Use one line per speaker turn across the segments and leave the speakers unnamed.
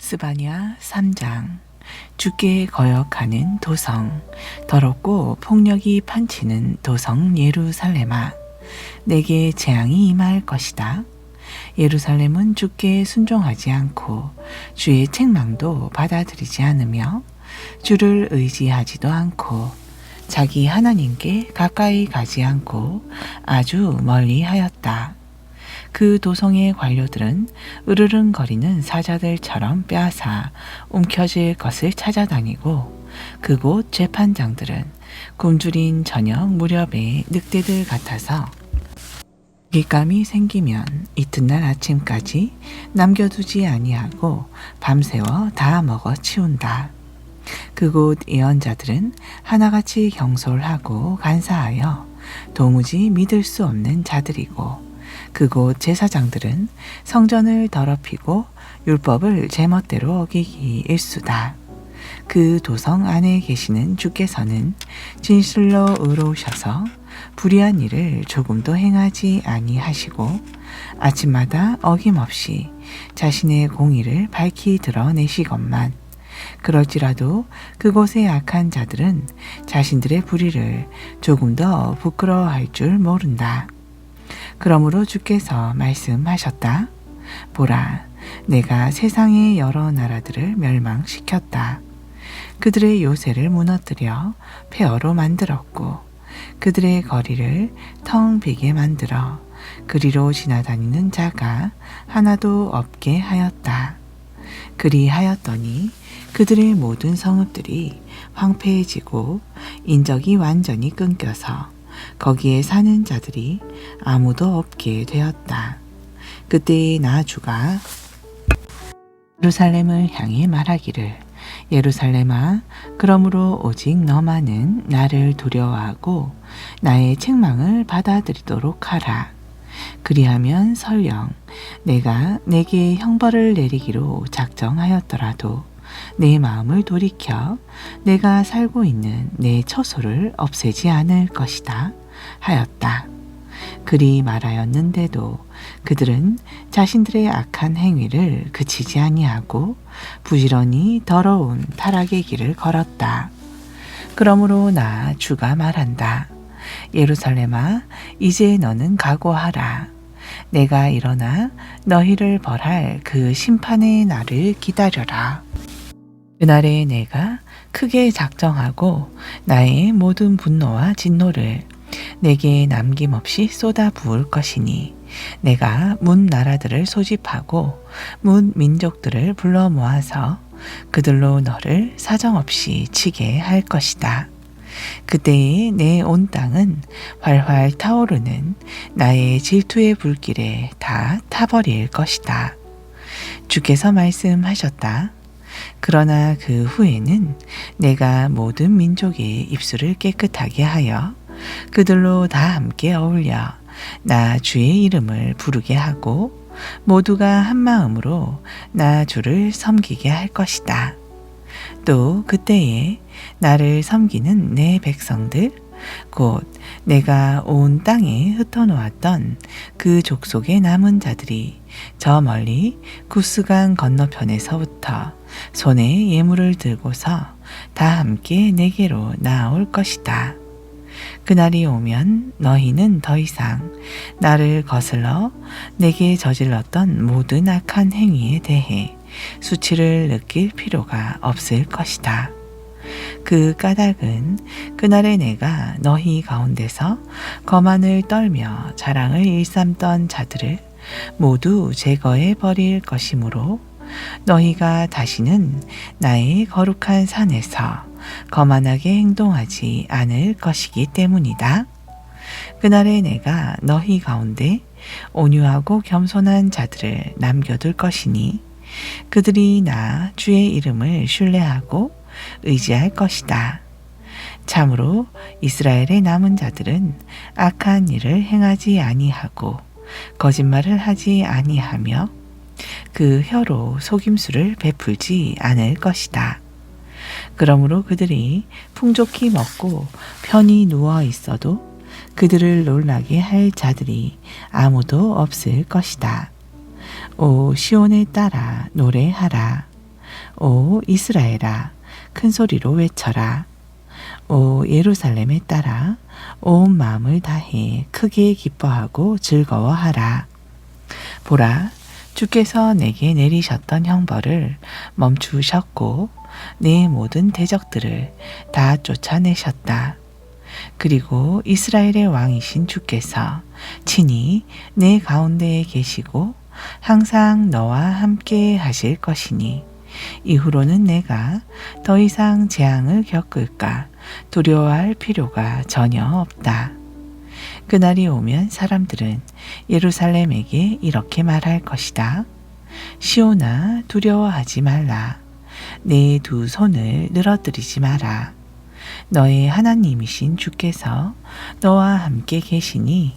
스바냐 3장. 주께 거역하는 도성, 더럽고 폭력이 판치는 도성 예루살렘아, 내게 재앙이 임할 것이다. 예루살렘은 주께 순종하지 않고 주의 책망도 받아들이지 않으며 주를 의지하지도 않고 자기 하나님께 가까이 가지 않고 아주 멀리 하였다. 그 도성의 관료들은 으르릉거리는 사자들처럼 빼앗아 움켜질 것을 찾아다니고 그곳 재판장들은 굶주린 저녁 무렵의 늑대들 같아서 먹잇감이 생기면 이튿날 아침까지 남겨두지 아니하고 밤새워 다 먹어 치운다. 그곳 예언자들은 하나같이 경솔하고 간사하여 도무지 믿을 수 없는 자들이고 그곳 제사장들은 성전을 더럽히고 율법을 제멋대로 어기기 일수다. 그 도성 안에 계시는 주께서는 진실로 의로우셔서 불의한 일을 조금도 행하지 아니하시고 아침마다 어김없이 자신의 공의를 밝히 드러내시건만 그럴지라도 그곳의 악한 자들은 자신들의 불의를 조금 더 부끄러워할 줄 모른다. 그러므로 주께서 말씀하셨다. 보라, 내가 세상의 여러 나라들을 멸망시켰다. 그들의 요새를 무너뜨려 폐허로 만들었고 그들의 거리를 텅 비게 만들어 그리로 지나다니는 자가 하나도 없게 하였다. 그리하였더니 그들의 모든 성읍들이 황폐해지고 인적이 완전히 끊겨서 거기에 사는 자들이 아무도 없게 되었다. 그때 나 주가 예루살렘을 향해 말하기를, 예루살렘아, 그러므로 오직 너만은 나를 두려워하고 나의 책망을 받아들이도록 하라. 그리하면 설령 내가 내게 형벌을 내리기로 작정하였더라도 내 마음을 돌이켜 내가 살고 있는 내 처소를 없애지 않을 것이다 하였다. 그리 말하였는데도 그들은 자신들의 악한 행위를 그치지 아니하고 부지런히 더러운 타락의 길을 걸었다. 그러므로 나 주가 말한다. 예루살렘아, 이제 너는 각오하라. 내가 일어나 너희를 벌할 그 심판의 날을 기다려라. 그날에 내가 크게 작정하고 나의 모든 분노와 진노를 내게 남김없이 쏟아 부을 것이니 내가 문 나라들을 소집하고 문 민족들을 불러 모아서 그들로 너를 사정없이 치게 할 것이다. 그때에 내 온 땅은 활활 타오르는 나의 질투의 불길에 다 타버릴 것이다. 주께서 말씀하셨다. 그러나 그 후에는 내가 모든 민족의 입술을 깨끗하게 하여 그들로 다 함께 어울려 나 주의 이름을 부르게 하고 모두가 한 마음으로 나 주를 섬기게 할 것이다. 또 그때에 나를 섬기는 내 백성들, 곧 내가 온 땅에 흩어놓았던 그 족속의 남은 자들이 저 멀리 구스강 건너편에서부터 손에 예물을 들고서 다 함께 내게로 나아올 것이다. 그날이 오면 너희는 더 이상 나를 거슬러 내게 저질렀던 모든 악한 행위에 대해 수치를 느낄 필요가 없을 것이다. 그 까닭은 그날에 내가 너희 가운데서 거만을 떨며 자랑을 일삼던 자들을 모두 제거해 버릴 것이므로 너희가 다시는 나의 거룩한 산에서 거만하게 행동하지 않을 것이기 때문이다. 그날에 내가 너희 가운데 온유하고 겸손한 자들을 남겨둘 것이니 그들이 나 주의 이름을 신뢰하고 의지할 것이다. 참으로 이스라엘의 남은 자들은 악한 일을 행하지 아니하고 거짓말을 하지 아니하며 그 혀로 속임수를 베풀지 않을 것이다. 그러므로 그들이 풍족히 먹고 편히 누워 있어도 그들을 놀라게 할 자들이 아무도 없을 것이다. 오 시온에 따라 노래하라. 오 이스라엘아 큰 소리로 외쳐라. 오 예루살렘에 따라 온 마음을 다해 크게 기뻐하고 즐거워하라. 보라 주께서 내게 내리셨던 형벌을 멈추셨고 내 모든 대적들을 다 쫓아내셨다. 그리고 이스라엘의 왕이신 주께서 친히 내 가운데에 계시고 항상 너와 함께 하실 것이니 이후로는 내가 더 이상 재앙을 겪을까 두려워할 필요가 전혀 없다. 그날이 오면 사람들은 예루살렘에게 이렇게 말할 것이다. 시온아 두려워하지 말라. 내 두 손을 늘어뜨리지 마라. 너의 하나님이신 주께서 너와 함께 계시니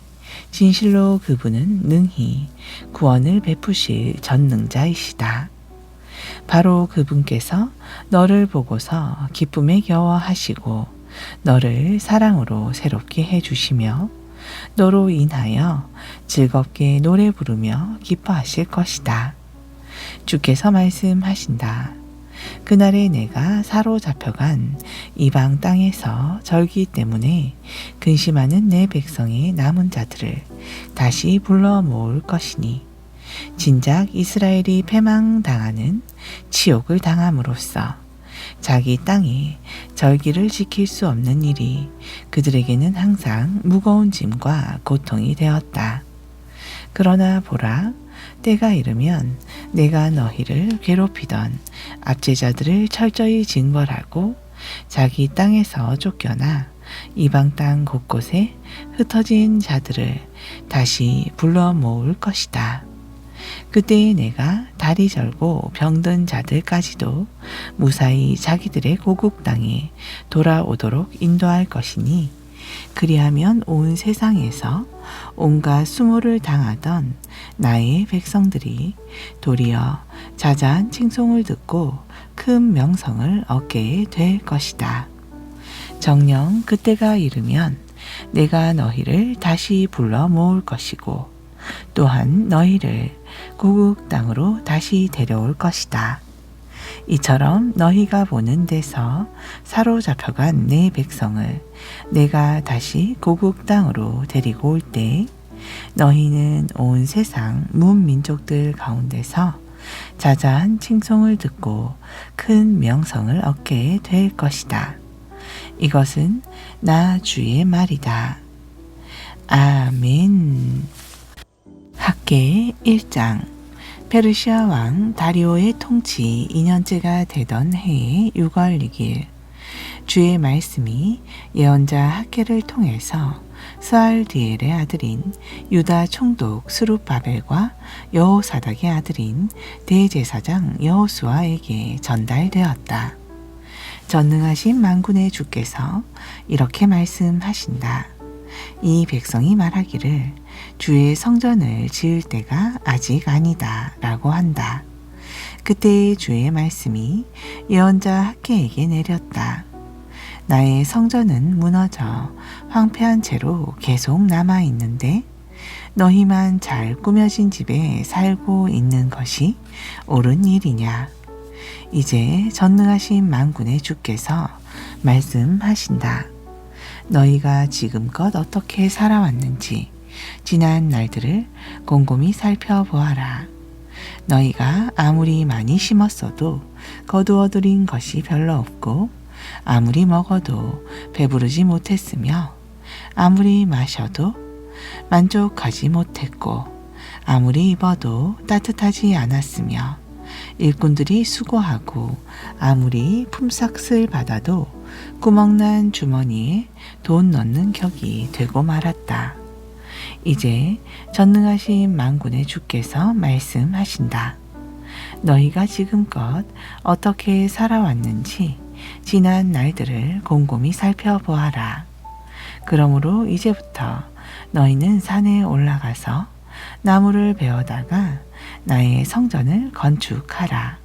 진실로 그분은 능히 구원을 베푸실 전능자이시다. 바로 그분께서 너를 보고서 기쁨에 겨워 하시고 너를 사랑으로 새롭게 해주시며 너로 인하여 즐겁게 노래 부르며 기뻐하실 것이다. 주께서 말씀하신다. 그날에 내가 사로잡혀간 이방 땅에서 절기 때문에 근심하는 내 백성의 남은 자들을 다시 불러 모을 것이니 진작 이스라엘이 패망당하는 치욕을 당함으로써 자기 땅에 절기를 지킬 수 없는 일이 그들에게는 항상 무거운 짐과 고통이 되었다. 그러나 보라, 때가 이르면 내가 너희를 괴롭히던 압제자들을 철저히 징벌하고 자기 땅에서 쫓겨나 이방 땅 곳곳에 흩어진 자들을 다시 불러 모을 것이다. 그때에 내가 다리 절고 병든 자들까지도 무사히 자기들의 고국 땅에 돌아오도록 인도할 것이니 그리하면 온 세상에서 온갖 수모를 당하던 나의 백성들이 도리어 자자한 칭송을 듣고 큰 명성을 얻게 될 것이다. 정녕 그때가 이르면 내가 너희를 다시 불러 모을 것이고 또한 너희를 고국 땅으로 다시 데려올 것이다. 이처럼 너희가 보는 데서 사로잡혀간 내 백성을 내가 다시 고국 땅으로 데리고 올 때 너희는 온 세상 문민족들 가운데서 자자한 칭송을 듣고 큰 명성을 얻게 될 것이다. 이것은 나 주의 말이다. 아멘. 학계 1장. 페르시아 왕 다리오의 통치 2년째가 되던 해의 6월 6일 주의 말씀이 예언자 학계를 통해서 스알디엘의 아들인 유다 총독 스룹바벨과 여호사닥의 아들인 대제사장 여호수아에게 전달되었다. 전능하신 만군의 주께서 이렇게 말씀하신다. 이 백성이 말하기를 주의 성전을 지을 때가 아직 아니다 라고 한다. 그때 주의 말씀이 예언자 학계에게 내렸다. 나의 성전은 무너져 황폐한 채로 계속 남아있는데 너희만 잘 꾸며진 집에 살고 있는 것이 옳은 일이냐. 이제 전능하신 만군의 주께서 말씀하신다. 너희가 지금껏 어떻게 살아왔는지 지난 날들을 곰곰이 살펴보아라. 너희가 아무리 많이 심었어도 거두어들인 것이 별로 없고 아무리 먹어도 배부르지 못했으며 아무리 마셔도 만족하지 못했고 아무리 입어도 따뜻하지 않았으며 일꾼들이 수고하고 아무리 품삯을 받아도 구멍난 주머니에 돈 넣는 격이 되고 말았다. 이제 전능하신 만군의 주께서 말씀하신다. 너희가 지금껏 어떻게 살아왔는지 지난 날들을 곰곰이 살펴보아라. 그러므로 이제부터 너희는 산에 올라가서 나무를 베어다가 나의 성전을 건축하라.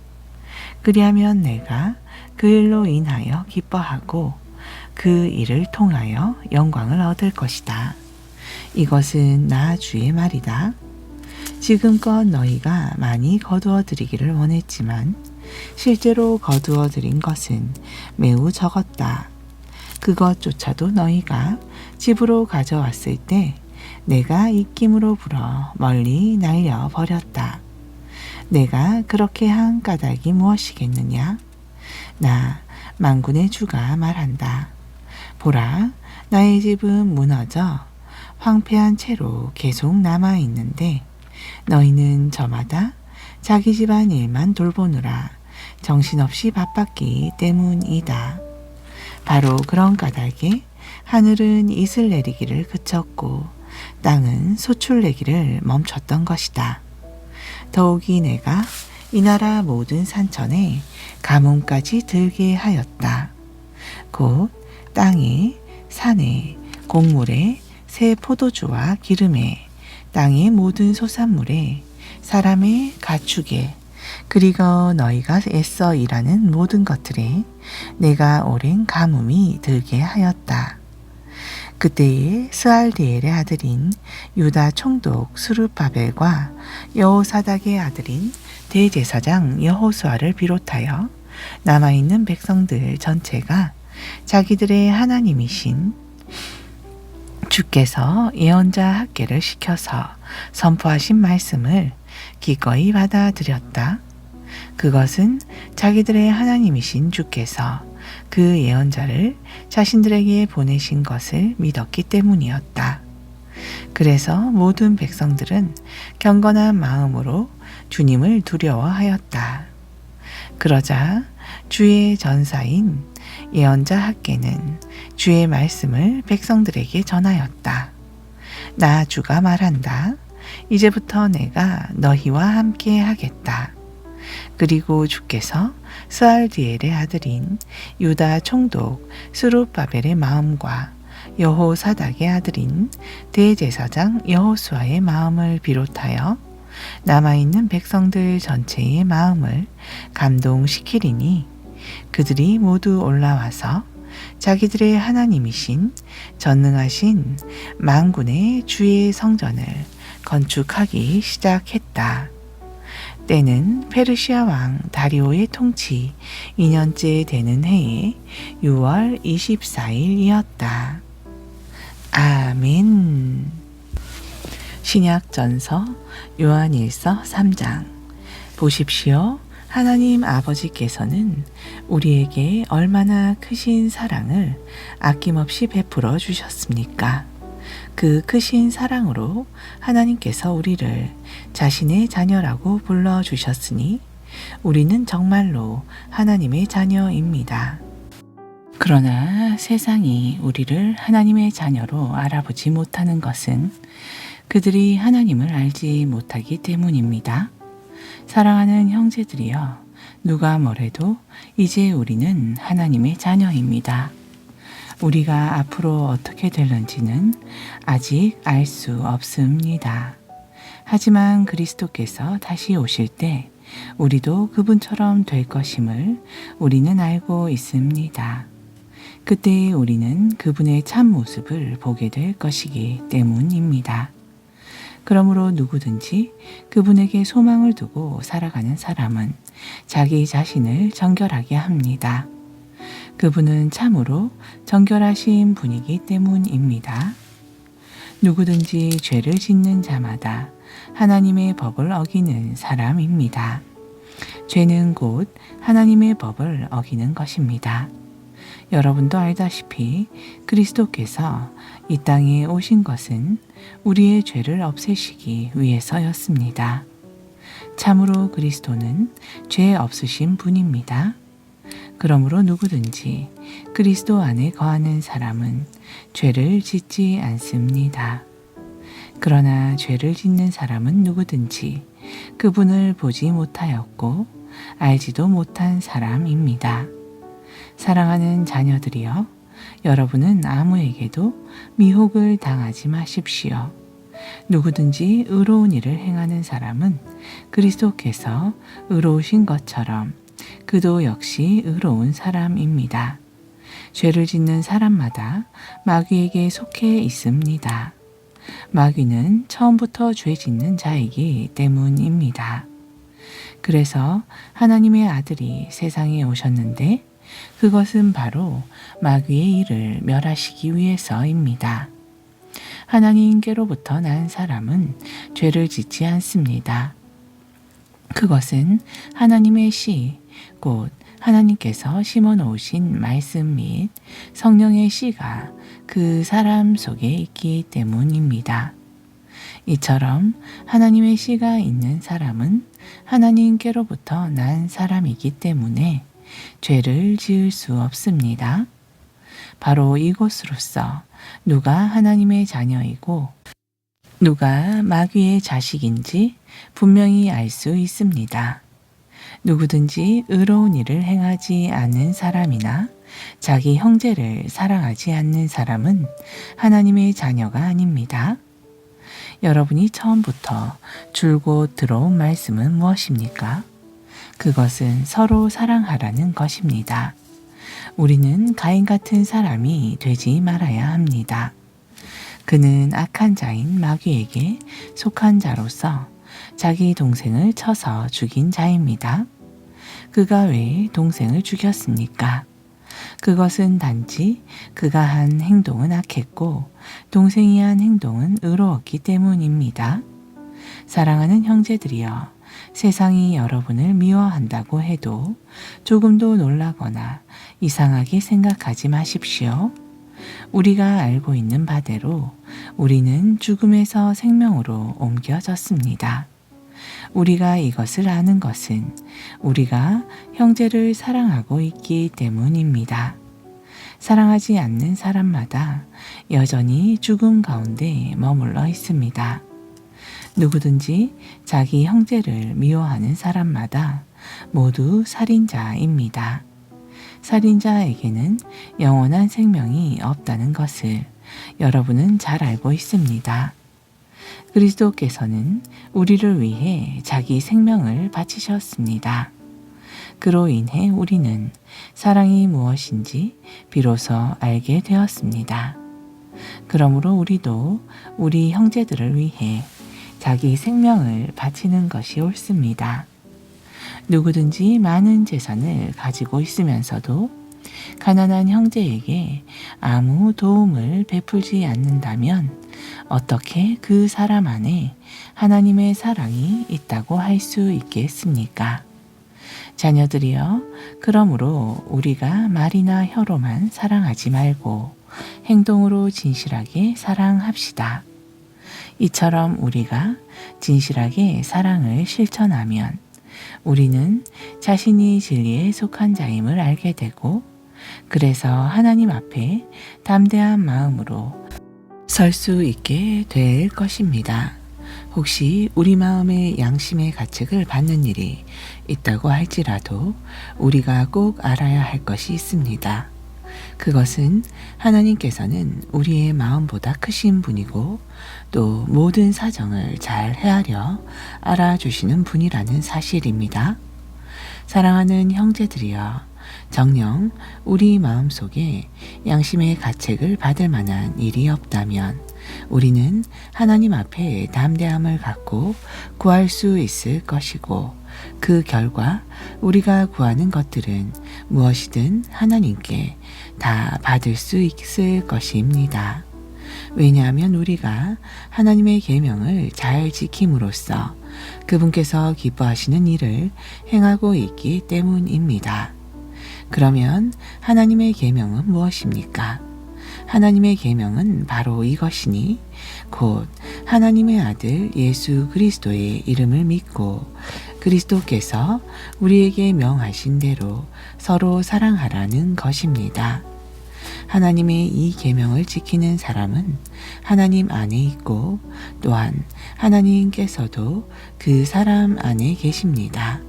그리하면 내가 그 일로 인하여 기뻐하고 그 일을 통하여 영광을 얻을 것이다. 이것은 나 주의 말이다. 지금껏 너희가 많이 거두어 드리기를 원했지만 실제로 거두어 드린 것은 매우 적었다. 그것조차도 너희가 집으로 가져왔을 때 내가 입김으로 불어 멀리 날려 버렸다. 내가 그렇게 한 까닭이 무엇이겠느냐? 나 만군의 주가 말한다. 보라, 나의 집은 무너져 황폐한 채로 계속 남아 있는데 너희는 저마다 자기 집안 일만 돌보느라 정신없이 바빴기 때문이다. 바로 그런 까닭에 하늘은 이슬 내리기를 그쳤고 땅은 소출 내기를 멈췄던 것이다. 더욱이 내가 이 나라 모든 산천에 가뭄까지 들게 하였다. 곧 땅에, 산에, 곡물에, 새 포도주와 기름에, 땅의 모든 소산물에, 사람의 가축에, 그리고 너희가 애써 일하는 모든 것들에 내가 오랜 가뭄이 들게 하였다. 그때에 스알디엘의 아들인 유다 총독 스룹바벨과 여호사닥의 아들인 대제사장 여호수아를 비롯하여 남아있는 백성들 전체가 자기들의 하나님이신 주께서 예언자 학계를 시켜서 선포하신 말씀을 기꺼이 받아들였다. 그것은 자기들의 하나님이신 주께서 그 예언자를 자신들에게 보내신 것을 믿었기 때문이었다. 그래서 모든 백성들은 경건한 마음으로 주님을 두려워하였다. 그러자 주의 전사인 예언자 학계는 주의 말씀을 백성들에게 전하였다. 나 주가 말한다. 이제부터 내가 너희와 함께 하겠다. 그리고 주께서 스알디엘의 아들인 유다 총독 스룹바벨의 마음과 여호사닥의 아들인 대제사장 여호수아의 마음을 비롯하여 남아있는 백성들 전체의 마음을 감동시키리니 그들이 모두 올라와서 자기들의 하나님이신 전능하신 만군의 주의 성전을 건축하기 시작했다. 때는 페르시아 왕 다리오의 통치 2년째 되는 해의 6월 24일이었다. 아멘. 신약전서 요한일서 3장. 보십시오. 하나님 아버지께서는 우리에게 얼마나 크신 사랑을 아낌없이 베풀어 주셨습니까? 그 크신 사랑으로 하나님께서 우리를 자신의 자녀라고 불러주셨으니 우리는 정말로 하나님의 자녀입니다. 그러나 세상이 우리를 하나님의 자녀로 알아보지 못하는 것은 그들이 하나님을 알지 못하기 때문입니다. 사랑하는 형제들이여, 누가 뭐래도 이제 우리는 하나님의 자녀입니다. 우리가 앞으로 어떻게 될는지는 아직 알 수 없습니다. 하지만 그리스도께서 다시 오실 때 우리도 그분처럼 될 것임을 우리는 알고 있습니다. 그때 우리는 그분의 참 모습을 보게 될 것이기 때문입니다. 그러므로 누구든지 그분에게 소망을 두고 살아가는 사람은 자기 자신을 정결하게 합니다. 그분은 참으로 정결하신 분이기 때문입니다. 누구든지 죄를 짓는 자마다 하나님의 법을 어기는 사람입니다. 죄는 곧 하나님의 법을 어기는 것입니다. 여러분도 알다시피 그리스도께서 이 땅에 오신 것은 우리의 죄를 없애시기 위해서였습니다. 참으로 그리스도는 죄 없으신 분입니다. 그러므로 누구든지 그리스도 안에 거하는 사람은 죄를 짓지 않습니다. 그러나 죄를 짓는 사람은 누구든지 그분을 보지 못하였고 알지도 못한 사람입니다. 사랑하는 자녀들이여, 여러분은 아무에게도 미혹을 당하지 마십시오. 누구든지 의로운 일을 행하는 사람은 그리스도께서 의로우신 것처럼 그도 역시 의로운 사람입니다. 죄를 짓는 사람마다 마귀에게 속해 있습니다. 마귀는 처음부터 죄 짓는 자이기 때문입니다. 그래서 하나님의 아들이 세상에 오셨는데 그것은 바로 마귀의 일을 멸하시기 위해서입니다. 하나님께로부터 난 사람은 죄를 짓지 않습니다. 그것은 하나님의 씨, 곧 하나님께서 심어 놓으신 말씀 및 성령의 씨가 그 사람 속에 있기 때문입니다. 이처럼 하나님의 씨가 있는 사람은 하나님께로부터 난 사람이기 때문에 죄를 지을 수 없습니다. 바로 이것으로써 누가 하나님의 자녀이고 누가 마귀의 자식인지 분명히 알 수 있습니다. 누구든지 의로운 일을 행하지 않는 사람이나 자기 형제를 사랑하지 않는 사람은 하나님의 자녀가 아닙니다. 여러분이 처음부터 줄곧 들어온 말씀은 무엇입니까? 그것은 서로 사랑하라는 것입니다. 우리는 가인 같은 사람이 되지 말아야 합니다. 그는 악한 자인 마귀에게 속한 자로서 자기 동생을 쳐서 죽인 자입니다. 그가 왜 동생을 죽였습니까? 그것은 단지 그가 한 행동은 악했고 동생이 한 행동은 의로웠기 때문입니다. 사랑하는 형제들이여, 세상이 여러분을 미워한다고 해도 조금도 놀라거나 이상하게 생각하지 마십시오. 우리가 알고 있는 바대로 우리는 죽음에서 생명으로 옮겨졌습니다. 우리가 이것을 아는 것은 우리가 형제를 사랑하고 있기 때문입니다. 사랑하지 않는 사람마다 여전히 죽음 가운데 머물러 있습니다. 누구든지 자기 형제를 미워하는 사람마다 모두 살인자입니다. 살인자에게는 영원한 생명이 없다는 것을 여러분은 잘 알고 있습니다. 그리스도께서는 우리를 위해 자기 생명을 바치셨습니다. 그로 인해 우리는 사랑이 무엇인지 비로소 알게 되었습니다. 그러므로 우리도 우리 형제들을 위해 자기 생명을 바치는 것이 옳습니다. 누구든지 많은 재산을 가지고 있으면서도 가난한 형제에게 아무 도움을 베풀지 않는다면 어떻게 그 사람 안에 하나님의 사랑이 있다고 할 수 있겠습니까? 자녀들이여, 그러므로 우리가 말이나 혀로만 사랑하지 말고 행동으로 진실하게 사랑합시다. 이처럼 우리가 진실하게 사랑을 실천하면 우리는 자신이 진리에 속한 자임을 알게 되고, 그래서 하나님 앞에 담대한 마음으로 설 수 있게 될 것입니다. 혹시 우리 마음에 양심의 가책을 받는 일이 있다고 할지라도 우리가 꼭 알아야 할 것이 있습니다. 그것은 하나님께서는 우리의 마음보다 크신 분이고 또 모든 사정을 잘 헤아려 알아주시는 분이라는 사실입니다. 사랑하는 형제들이여, 정녕 우리 마음속에 양심의 가책을 받을 만한 일이 없다면 우리는 하나님 앞에 담대함을 갖고 구할 수 있을 것이고, 그 결과 우리가 구하는 것들은 무엇이든 하나님께 다 받을 수 있을 것입니다. 왜냐하면 우리가 하나님의 계명을 잘 지킴으로써 그분께서 기뻐하시는 일을 행하고 있기 때문입니다. 그러면 하나님의 계명은 무엇입니까? 하나님의 계명은 바로 이것이니 곧 하나님의 아들 예수 그리스도의 이름을 믿고 그리스도께서 우리에게 명하신 대로 서로 사랑하라는 것입니다. 하나님의 이 계명을 지키는 사람은 하나님 안에 있고 또한 하나님께서도 그 사람 안에 계십니다.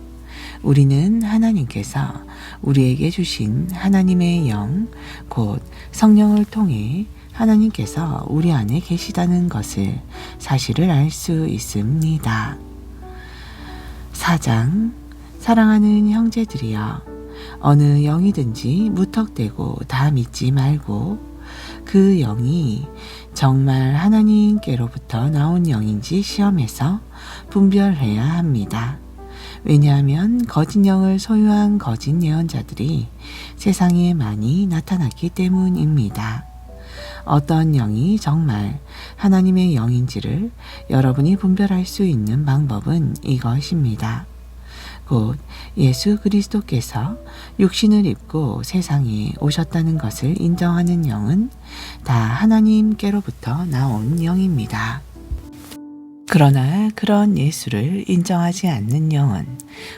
우리는 하나님께서 우리에게 주신 하나님의 영, 곧 성령을 통해 하나님께서 우리 안에 계시다는 것을 사실을 알 수 있습니다. 4장. 사랑하는 형제들이여, 어느 영이든지 무턱대고 다 믿지 말고 그 영이 정말 하나님께로부터 나온 영인지 시험해서 분별해야 합니다. 왜냐하면 거짓 영을 소유한 거짓 예언자들이 세상에 많이 나타났기 때문입니다. 어떤 영이 정말 하나님의 영인지를 여러분이 분별할 수 있는 방법은 이것입니다. 곧 예수 그리스도께서 육신을 입고 세상에 오셨다는 것을 인정하는 영은 다 하나님께로부터 나온 영입니다. 그러나 그런 예수를 인정하지 않는 영은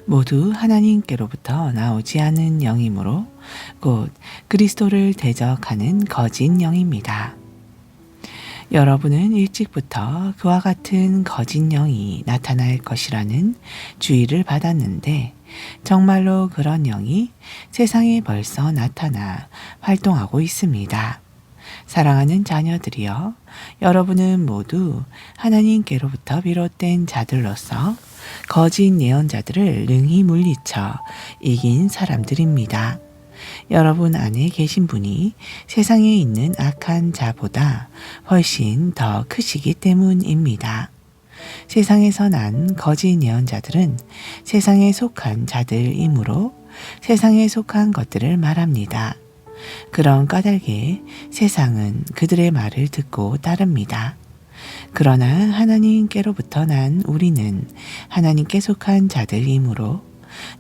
모두 하나님께로부터 나오지 않은 영이므로 곧 그리스도를 대적하는 거짓 영입니다. 여러분은 일찍부터 그와 같은 거짓 영이 나타날 것이라는 주의를 받았는데 정말로 그런 영이 세상에 벌써 나타나 활동하고 있습니다. 사랑하는 자녀들이여, 여러분은 모두 하나님께로부터 비롯된 자들로서 거짓 예언자들을 능히 물리쳐 이긴 사람들입니다. 여러분 안에 계신 분이 세상에 있는 악한 자보다 훨씬 더 크시기 때문입니다. 세상에서 난 거짓 예언자들은 세상에 속한 자들이므로 세상에 속한 것들을 말합니다. 그런 까닭에 세상은 그들의 말을 듣고 따릅니다. 그러나 하나님께로부터 난 우리는 하나님께 속한 자들이므로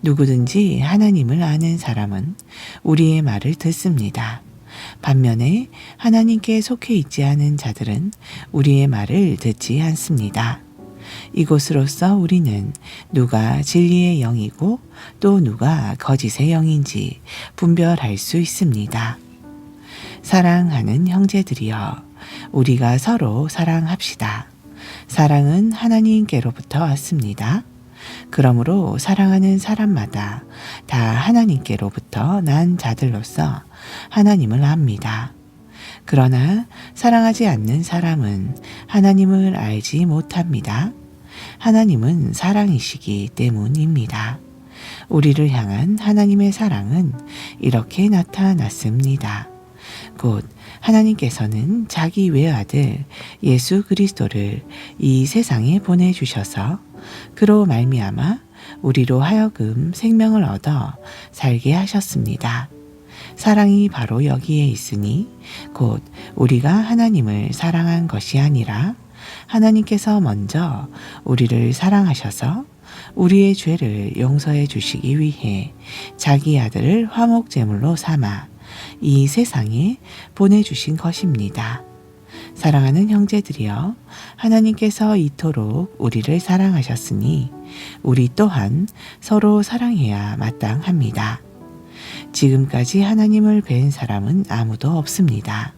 누구든지 하나님을 아는 사람은 우리의 말을 듣습니다. 반면에 하나님께 속해 있지 않은 자들은 우리의 말을 듣지 않습니다. 이곳으로서 우리는 누가 진리의 영이고 또 누가 거짓의 영인지 분별할 수 있습니다. 사랑하는 형제들이여, 우리가 서로 사랑합시다. 사랑은 하나님께로부터 왔습니다. 그러므로 사랑하는 사람마다 다 하나님께로부터 난 자들로서 하나님을 압니다. 그러나 사랑하지 않는 사람은 하나님을 알지 못합니다. 하나님은 사랑이시기 때문입니다. 우리를 향한 하나님의 사랑은 이렇게 나타났습니다. 곧 하나님께서는 자기 외아들 예수 그리스도를 이 세상에 보내주셔서 그로 말미암아 우리로 하여금 생명을 얻어 살게 하셨습니다. 사랑이 바로 여기에 있으니 곧 우리가 하나님을 사랑한 것이 아니라 하나님께서 먼저 우리를 사랑하셔서 우리의 죄를 용서해 주시기 위해 자기 아들을 화목제물로 삼아 이 세상에 보내주신 것입니다. 사랑하는 형제들이여, 하나님께서 이토록 우리를 사랑하셨으니 우리 또한 서로 사랑해야 마땅합니다. 지금까지 하나님을 뵌 사람은 아무도 없습니다.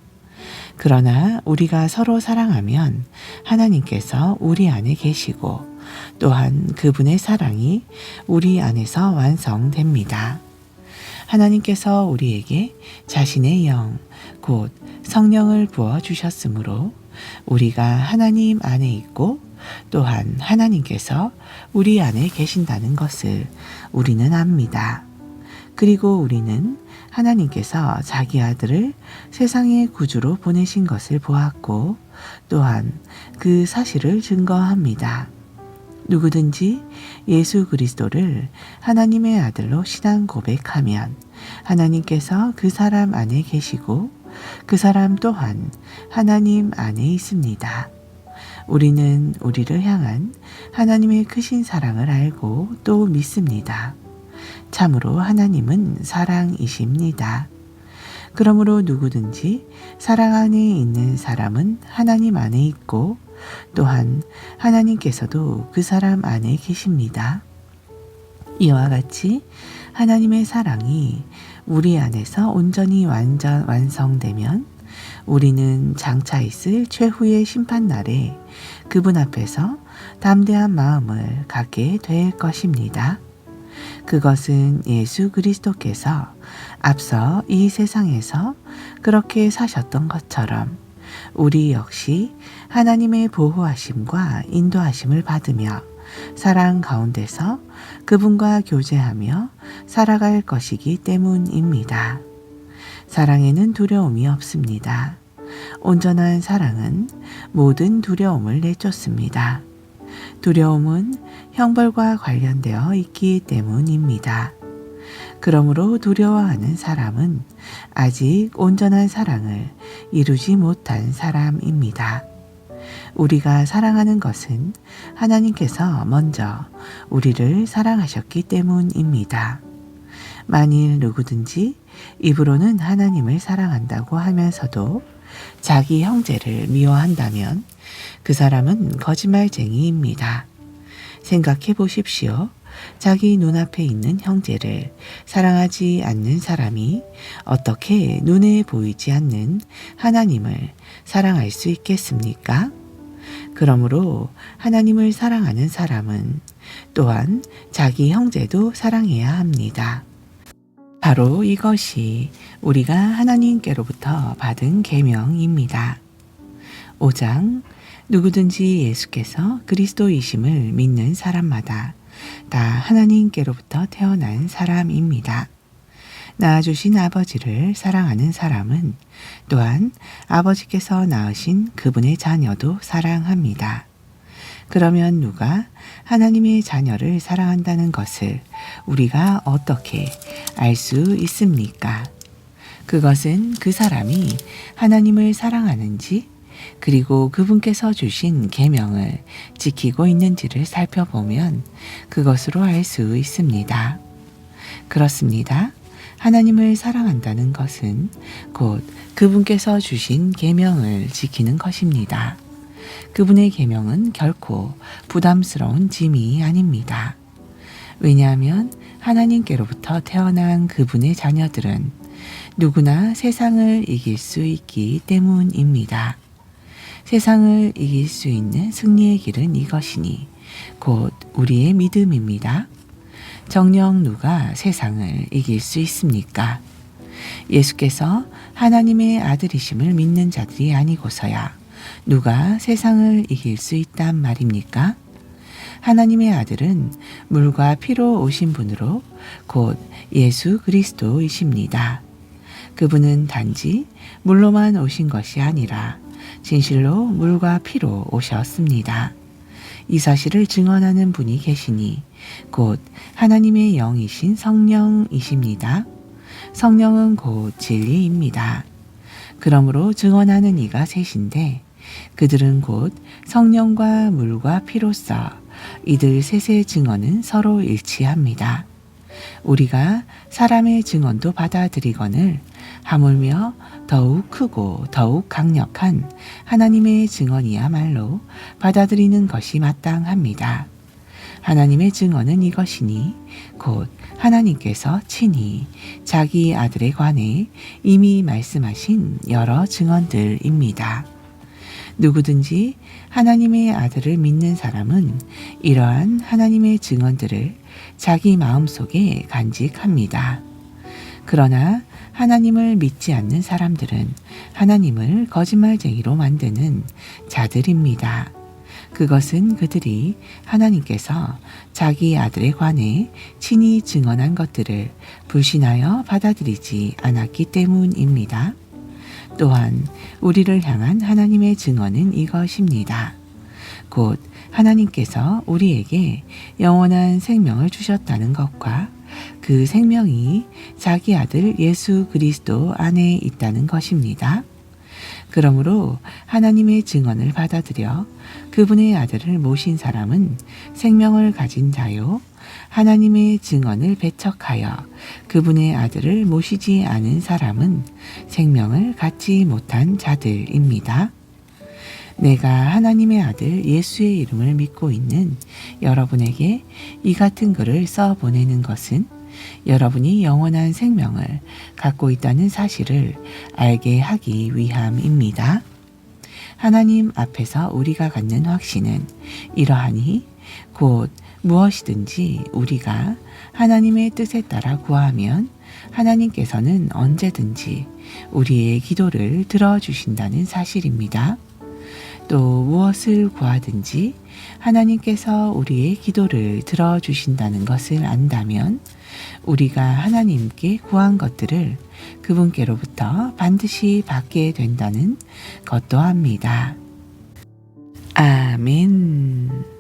그러나 우리가 서로 사랑하면 하나님께서 우리 안에 계시고 또한 그분의 사랑이 우리 안에서 완성됩니다. 하나님께서 우리에게 자신의 영, 곧 성령을 부어주셨으므로 우리가 하나님 안에 있고 또한 하나님께서 우리 안에 계신다는 것을 우리는 압니다. 그리고 우리는 하나님께서 자기 아들을 세상의 구주로 보내신 것을 보았고 또한 그 사실을 증거합니다. 누구든지 예수 그리스도를 하나님의 아들로 신앙 고백하면 하나님께서 그 사람 안에 계시고 그 사람 또한 하나님 안에 있습니다. 우리는 우리를 향한 하나님의 크신 사랑을 알고 또 믿습니다. 참으로 하나님은 사랑이십니다. 그러므로 누구든지 사랑 안에 있는 사람은 하나님 안에 있고 또한 하나님께서도 그 사람 안에 계십니다. 이와 같이 하나님의 사랑이 우리 안에서 온전히 완성되면 우리는 장차 있을 최후의 심판날에 그분 앞에서 담대한 마음을 갖게 될 것입니다. 그것은 예수 그리스도께서 앞서 이 세상에서 그렇게 사셨던 것처럼 우리 역시 하나님의 보호하심과 인도하심을 받으며 사랑 가운데서 그분과 교제하며 살아갈 것이기 때문입니다. 사랑에는 두려움이 없습니다. 온전한 사랑은 모든 두려움을 내쫓습니다. 두려움은 형벌과 관련되어 있기 때문입니다. 그러므로 두려워하는 사람은 아직 온전한 사랑을 이루지 못한 사람입니다. 우리가 사랑하는 것은 하나님께서 먼저 우리를 사랑하셨기 때문입니다. 만일 누구든지 입으로는 하나님을 사랑한다고 하면서도 자기 형제를 미워한다면 그 사람은 거짓말쟁이입니다. 생각해 보십시오. 자기 눈앞에 있는 형제를 사랑하지 않는 사람이 어떻게 눈에 보이지 않는 하나님을 사랑할 수 있겠습니까? 그러므로 하나님을 사랑하는 사람은 또한 자기 형제도 사랑해야 합니다. 바로 이것이 우리가 하나님께로부터 받은 계명입니다. 5장 누구든지 예수께서 그리스도이심을 믿는 사람마다 다 하나님께로부터 태어난 사람입니다. 낳아주신 아버지를 사랑하는 사람은 또한 아버지께서 낳으신 그분의 자녀도 사랑합니다. 그러면 누가 하나님의 자녀를 사랑한다는 것을 우리가 어떻게 알 수 있습니까? 그것은 그 사람이 하나님을 사랑하는지 그리고 그분께서 주신 계명을 지키고 있는지를 살펴보면 그것으로 알 수 있습니다. 그렇습니다. 하나님을 사랑한다는 것은 곧 그분께서 주신 계명을 지키는 것입니다. 그분의 계명은 결코 부담스러운 짐이 아닙니다. 왜냐하면 하나님께로부터 태어난 그분의 자녀들은 누구나 세상을 이길 수 있기 때문입니다. 세상을 이길 수 있는 승리의 길은 이것이니 곧 우리의 믿음입니다. 정녕 누가 세상을 이길 수 있습니까? 예수께서 하나님의 아들이심을 믿는 자들이 아니고서야 누가 세상을 이길 수 있단 말입니까? 하나님의 아들은 물과 피로 오신 분으로 곧 예수 그리스도이십니다. 그분은 단지 물로만 오신 것이 아니라 진실로 물과 피로 오셨습니다. 이 사실을 증언하는 분이 계시니 곧 하나님의 영이신 성령이십니다. 성령은 곧 진리입니다. 그러므로 증언하는 이가 셋인데 그들은 곧 성령과 물과 피로써 이들 셋의 증언은 서로 일치합니다. 우리가 사람의 증언도 받아들이거늘 하물며 더욱 크고 더욱 강력한 하나님의 증언이야말로 받아들이는 것이 마땅합니다. 하나님의 증언은 이것이니 곧 하나님께서 친히 자기 아들에 관해 이미 말씀하신 여러 증언들입니다. 누구든지 하나님의 아들을 믿는 사람은 이러한 하나님의 증언들을 자기 마음속에 간직합니다. 그러나 하나님을 믿지 않는 사람들은 하나님을 거짓말쟁이로 만드는 자들입니다. 그것은 그들이 하나님께서 자기 아들에 관해 친히 증언한 것들을 불신하여 받아들이지 않았기 때문입니다. 또한 우리를 향한 하나님의 증언은 이것입니다. 곧 하나님께서 우리에게 영원한 생명을 주셨다는 것과 그 생명이 자기 아들 예수 그리스도 안에 있다는 것입니다. 그러므로 하나님의 증언을 받아들여 그분의 아들을 모신 사람은 생명을 가진 자요. 하나님의 증언을 배척하여 그분의 아들을 모시지 않은 사람은 생명을 갖지 못한 자들입니다. 내가 하나님의 아들 예수의 이름을 믿고 있는 여러분에게 이 같은 글을 써 보내는 것은 여러분이 영원한 생명을 갖고 있다는 사실을 알게 하기 위함입니다. 하나님 앞에서 우리가 갖는 확신은 이러하니 곧 무엇이든지 우리가 하나님의 뜻에 따라 구하면 하나님께서는 언제든지 우리의 기도를 들어주신다는 사실입니다. 또 무엇을 구하든지 하나님께서 우리의 기도를 들어주신다는 것을 안다면 우리가 하나님께 구한 것들을 그분께로부터 반드시 받게 된다는 것도 합니다. 아멘.